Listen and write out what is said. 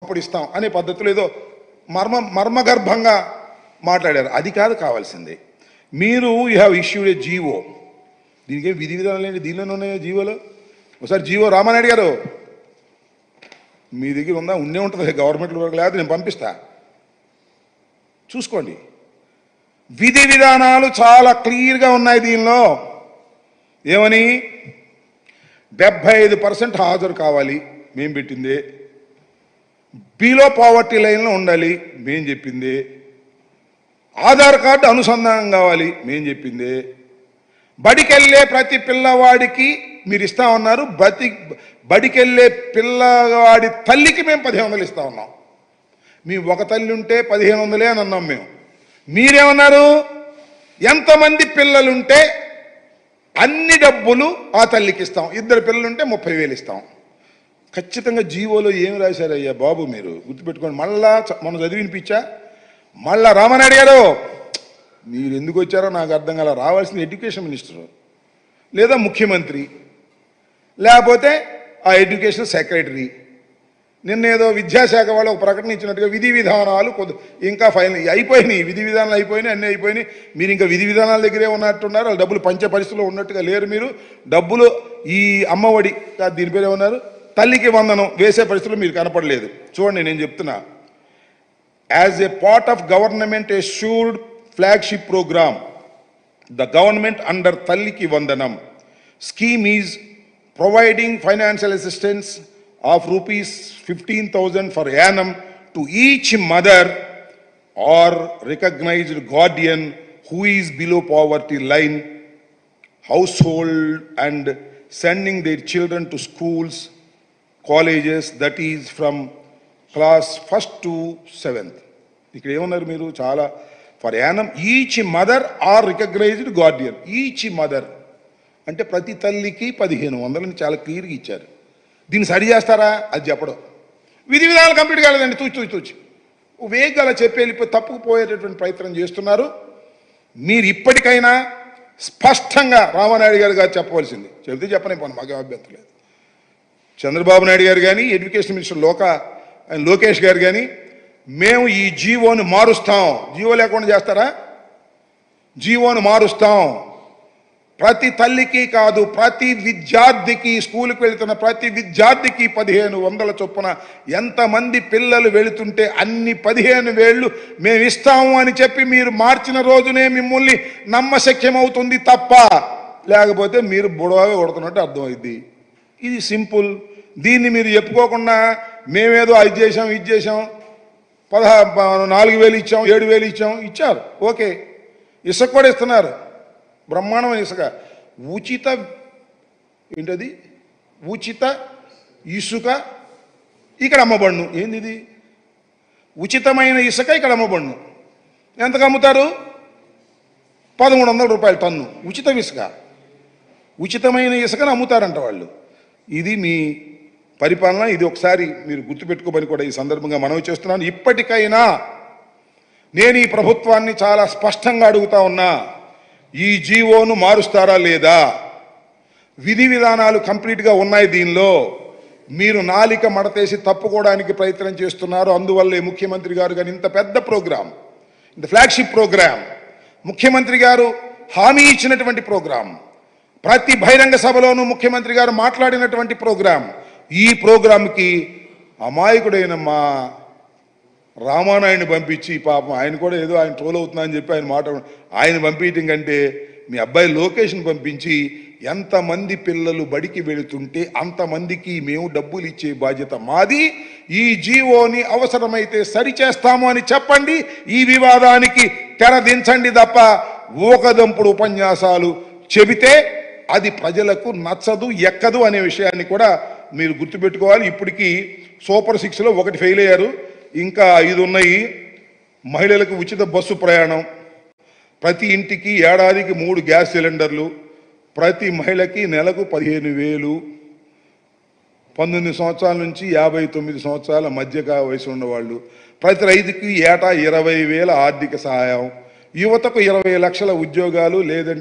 అప్పుడు ఇస్తాం అనే పద్ధతిలో ఏదో మర్మగర్భంగా మాట్లాడారు. అది కాదు కావాల్సింది. మీరు you have issued a GO. దీనికి విధి విధానాలు ఏంటి? దీనిలోనే ఉన్నాయో జీవోలో. ఒకసారి జీవో రామానాయుడు గారు మీ దగ్గర ఉందా? ఉండే ఉంటుంది గవర్నమెంట్ వరకు, లేకపోతే నేను పంపిస్తా, చూసుకోండి. విధి విధానాలు చాలా క్లియర్గా ఉన్నాయి దీనిలో. ఏమని? 75% హాజరు కావాలి, మేము పెట్టింది. బిలో పావర్టీ లైన్లో ఉండాలి, మేం చెప్పింది. ఆధార్ కార్డు అనుసంధానం కావాలి, మేం చెప్పింది. బడికెళ్ళే ప్రతి పిల్లవాడికి మీరు ఇస్తా ఉన్నారు. బడికెళ్ళే పిల్లవాడి తల్లికి మేము 1500 ఇస్తా ఉన్నాం. మీ ఒక తల్లి ఉంటే 1500 అని అన్నాం మేము. మీరేమన్నారు? ఎంతమంది పిల్లలుంటే అన్ని డబ్బులు ఆ తల్లికి ఇస్తాం. 2 పిల్లలుంటే 30,000 ఇస్తాం. ఖచ్చితంగా జీవోలో ఏమి రాశారయ్యా బాబు? మీరు గుర్తుపెట్టుకోండి. మళ్ళా మనం చదివినిపించా. మళ్ళా రామానాయుడు గారు మీరు ఎందుకు వచ్చారో నాకు అర్థం కాల. రావాల్సిన ఎడ్యుకేషన్ మినిస్టర్, లేదా ముఖ్యమంత్రి, లేకపోతే ఆ ఎడ్యుకేషన్ సెక్రటరీ. నిన్నేదో విద్యాశాఖ వాళ్ళు ఒక ప్రకటన ఇచ్చినట్టుగా విధి విధానాలు ఇంకా ఫైనల్ అయిపోయినాయి. విధి విధానాలు అయిపోయినాయి, అన్నీ అయిపోయినాయి. మీరు ఇంకా విధి విధానాల దగ్గరే ఉన్నట్టున్నారు. వాళ్ళు డబ్బులు పంచే పరిస్థితిలో ఉన్నట్టుగా లేరు. మీరు డబ్బులు ఈ అమ్మఒడి దీని పేరు ఏమన్నారు, తల్లికి వందనం వేసే పరిస్థితుల్లో మీరు కనపడలేదు. చూడండి, నేను చెప్తున్నా. As a part of government assured flagship program, the government under Talliki Vandanam scheme is providing financial assistance of rupees 15,000 for annum to each mother or recognized guardian who is below poverty line household and sending their children to schools, colleges, that is from class 1st to 7th. ఇక్కడ ఏమన్నారు మీరు? చాలా for Yanam each mother are recognised guardian. Each mother అంటే ప్రతి తల్లికి 1500 చాలా క్లియర్గా ఇచ్చారు. దీన్ని సరి చేస్తారా? అది చెప్పడం. విధి విధానాలు కంప్లీట్ కాలేదండి. తూచి వేగంగా అలా చెప్పి వెళ్ళిపోయి తప్పుకుపోయేటటువంటి ప్రయత్నం చేస్తున్నారు. మీరు ఇప్పటికైనా స్పష్టంగా రామానాయుడు గారు చెప్పవలసింది. చెబితే చెప్పనిపోను, మాకు అభ్యంతరం లేదు. చంద్రబాబు నాయుడు గారు కానీ, ఎడ్యుకేషన్ మినిస్టర్ లోకేష్ గారు కానీ, మేము ఈ జీవోను మారుస్తాం. జీవో లేకుండా చేస్తారా? జీవోను మారుస్తాం. ప్రతి తల్లికి కాదు, ప్రతి విద్యార్థికి, స్కూల్కి వెళుతున్న ప్రతి విద్యార్థికి 1500 చొప్పున ఎంతమంది పిల్లలు వెళుతుంటే అన్ని 15,000 మేము ఇస్తాము అని చెప్పి మీరు మార్చిన రోజునే మిమ్మల్ని నమ్మశక్యమవుతుంది తప్ప, లేకపోతే మీరు బుడవగా కొడుతున్నట్టు అర్థమైంది. ఇది సింపుల్. దీన్ని మీరు చెప్పుకోకుండా మేమేదో అది చేసాం ఇది చేసాం, 4,000 ఇచ్చాం, 7,000 ఇచ్చాం, ఇచ్చారు ఓకే. ఇసుక కూడా ఇస్తున్నారు, బ్రహ్మాండమైన ఇసుక. ఉచిత ఏంటది? ఉచిత ఇసుక ఇక్కడ అమ్మబడును. ఏంది ఇది? ఉచితమైన ఇసుక ఇక్కడ అమ్మబడును. ఎంతకు అమ్ముతారు? 1,300 రూపాయలు టన్ను ఉచిత ఇసుక. ఉచితమైన ఇసుకను అమ్ముతారంట వాళ్ళు. ఇది మీ పరిపాలన. ఇది ఒకసారి మీరు గుర్తుపెట్టుకోమని కూడా ఈ సందర్భంగా మనవి చేస్తున్నాను. ఇప్పటికైనా నేను ఈ ప్రభుత్వాన్ని చాలా స్పష్టంగా అడుగుతా ఉన్నా, ఈ జీవోను మారుస్తారా లేదా? విధి విధానాలు కంప్లీట్గా ఉన్నాయి దీనిలో. మీరు నాలిక మడతేసి తప్పుకోవడానికి ప్రయత్నం చేస్తున్నారు. అందువల్లే ముఖ్యమంత్రి గారు కానీ ఇంత పెద్ద ప్రోగ్రాం, ఇంత ఫ్లాగ్షిప్ ప్రోగ్రాం, ముఖ్యమంత్రి గారు హామీ ఇచ్చినటువంటి ప్రోగ్రాం, ప్రతి బహిరంగ సభలోనూ ముఖ్యమంత్రి గారు మాట్లాడినటువంటి ప్రోగ్రాం, ఈ ప్రోగ్రాంకి అమాయకుడైన మా రామానాయుడిని పంపించి, పాపం ఆయన కూడా ఏదో ఆయన ట్రోల్ అవుతున్నా అని చెప్పి ఆయన పంపించడం కంటే మీ అబ్బాయి లోకేష్ని పంపించి ఎంతమంది పిల్లలు బడికి వెళుతుంటే అంతమందికి మేము డబ్బులు ఇచ్చే బాధ్యత మాది. ఈ జీవోని అవసరమైతే సరిచేస్తాము అని చెప్పండి. ఈ వివాదానికి తెరదించండి తప్ప ఊకదంపుడు ఉపన్యాసాలు చెబితే అది ప్రజలకు నచ్చదు, ఎక్కదు అనే విషయాన్ని కూడా మీరు గుర్తుపెట్టుకోవాలి. ఇప్పటికీ సూపర్ 6లో 1 ఫెయిల్ అయ్యారు, ఇంకా 5 ఉన్నాయి. మహిళలకు ఉచిత బస్సు ప్రయాణం, ప్రతి ఇంటికి ఏడాదికి 3 గ్యాస్ సిలిండర్లు, ప్రతి మహిళకి నెలకు 15,000, 19 సంవత్సరాల నుంచి 59 సంవత్సరాల మధ్య వయసు ఉన్నవాళ్ళు, ప్రతి రైతుకి ఏటా 20,000 ఆర్థిక సహాయం, యువతకు 20 లక్షల ఉద్యోగాలు, లేదంటే